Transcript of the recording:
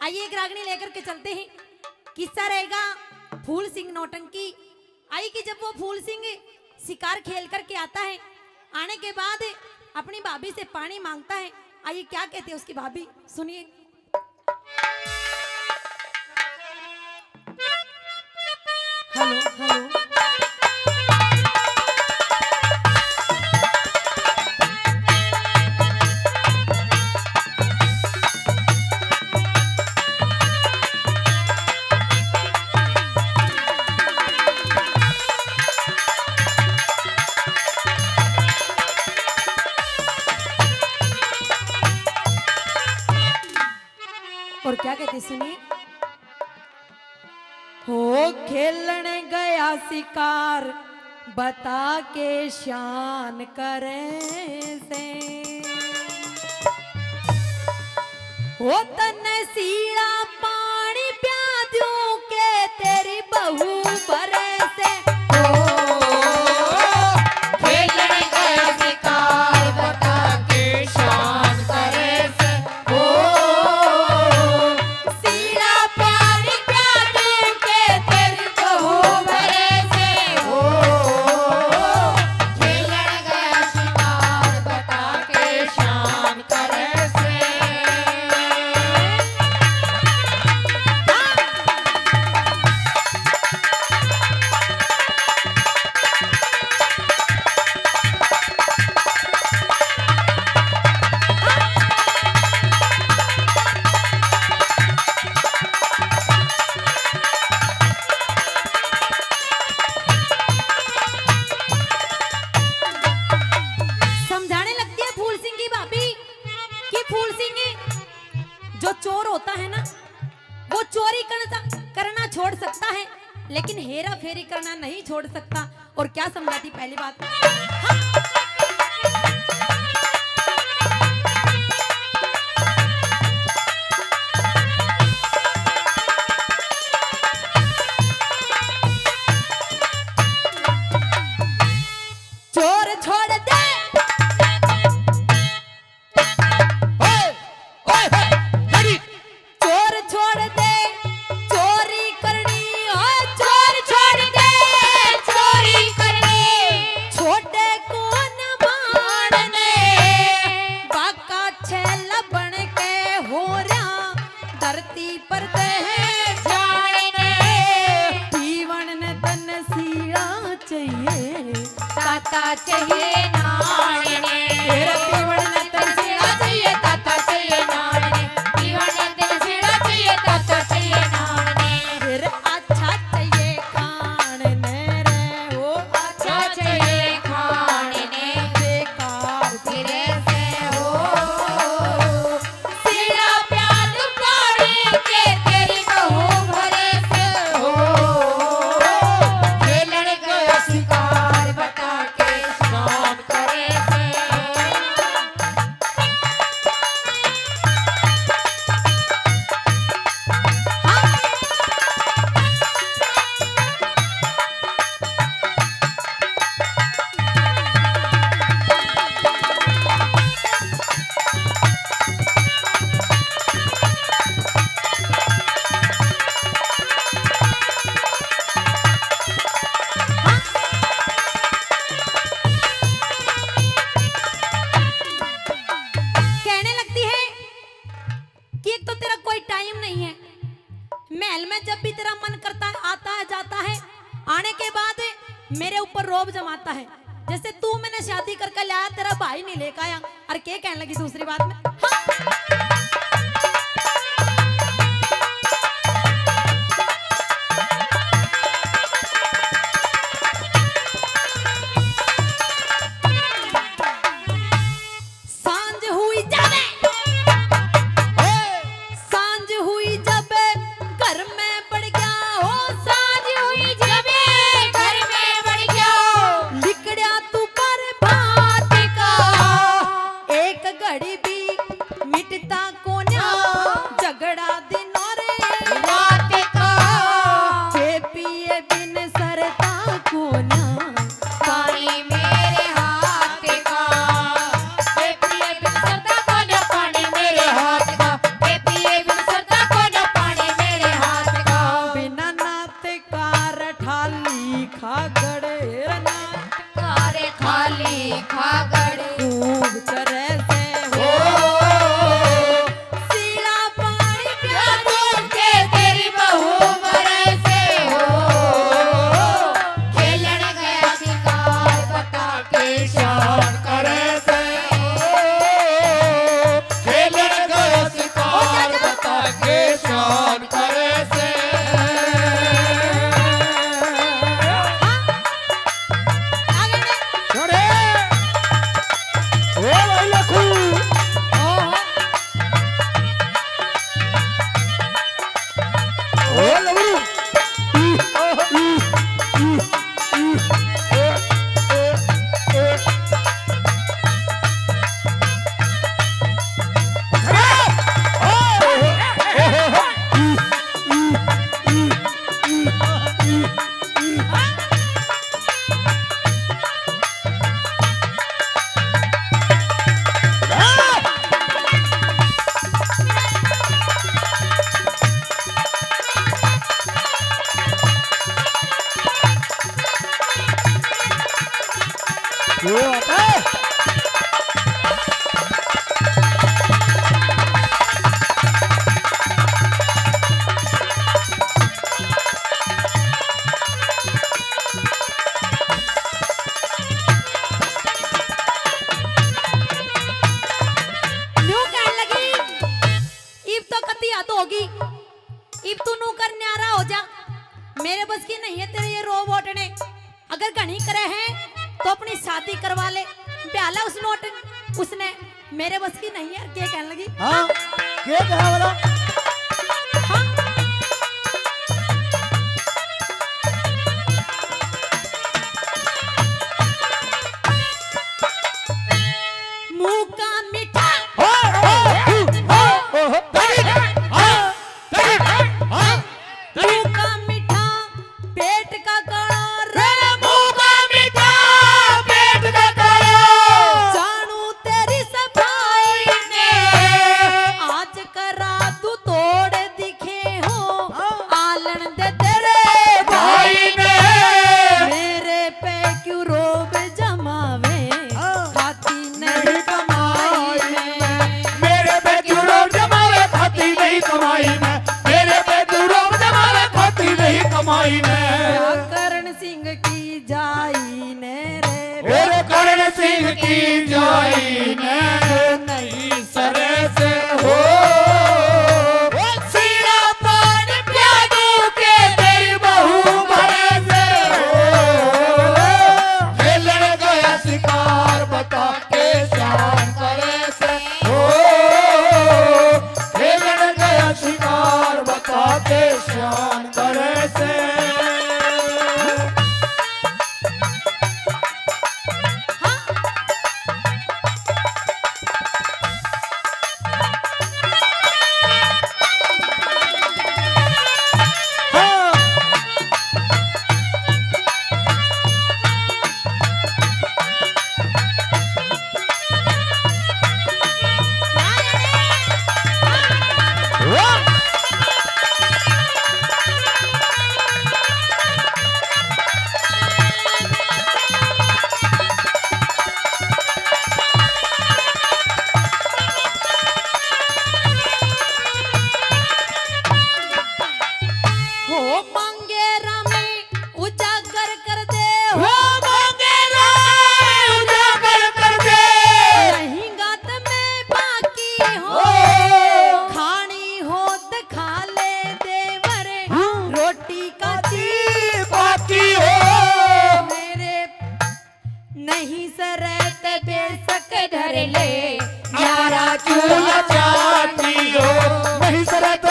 आइए एक रागनी लेकर के चलते हैं। किस्सा रहेगा फूल सिंह नौटंकी। आई कि जब वो फूल सिंह शिकार खेल करके आता है, आने के बाद अपनी भाभी से पानी मांगता है। आइए क्या कहते हैं उसकी भाभी, सुनिए। हेलो हेलो और क्या कहते सुनिए। हो खेलन गया शिकार बता के शान करे से, हो तन सीड़ा पानी प्या दूं के तेरी बहू भरे से। जो चोर होता है ना, वो चोरी करना छोड़ सकता है, लेकिन हेरा फेरी करना नहीं छोड़ सकता। और क्या समझाती पहली बात, हाँ। चोर छोड़ दे, धरती पर हैं जाने जीवन ने तन सीड़ा चाहिए ताता चाहिए नाने, तेरा जीवन ने तन सीड़ा चाहिए ताता चाहिए नाने, जीवन ने तन सीड़ा चाहिए ताता चाहिए नाने। फिर अच्छा चाहिए खाने रे, वो अच्छा चाहिए खाने बेकार तेरे से हो सीड़ा प्याद के तेरी बहू भरे से हो, खेलन गया शिकार बता के शान करे से। महल में जब भी तेरा मन करता है आता है जाता है, आने के बाद मेरे ऊपर रोब जमाता है। जैसे तू मैंने शादी करके लाया, तेरा भाई नहीं लेकर आया। और क्या कहने लगी दूसरी बात में, हाँ। घड़ी भी होगी। इब तू नू कर न्यारा हो जा, मेरे बस की नहीं है तेरे ये रोबोट ने। अगर घनी करे हैं तो अपनी शादी करवा ले। प्याला उस नोट उसने, मेरे बस की नहीं है। क्या कहने लगी? हाँ क्या कहा बोला? हाँ। मुंह का मीठा मुंह का मीठा पेट का काड़ा रे, मुंह का मीठा पेट का काला, जानू तेरी सफाई ने आज करा तू तोड़ दिखे हो। आलन दे तेरे भाई ने मेरे पे क्यों रोब जमावे, खाती नहीं कमाई में। मेरे पे क्यों रोब जमावे, खाती नहीं कमाई में। मेरे पे क्यों रोब जमावे, खाती नहीं कमाई में। करण सिंह की जाई ने रे, मेरे करण सिंह की जाई ने नहीं सरे से हो। सीरा पान प्यादू के तेरी बहू भरे से हो। खेलने गया शिकार बता के शान करे से हो। खेलने गया शिकार बता के शान करे से। हो मांगेरा में उजागर कर दे हो मांगेरा उजागर कर दे। नहीं गात में बाकी हो, खानी हो तो खा ले देवर, रोटी का बाकी हो। मेरे नहीं सरत बेसक धर ले, यारा चूल्हा चाटी हो। नहीं सरत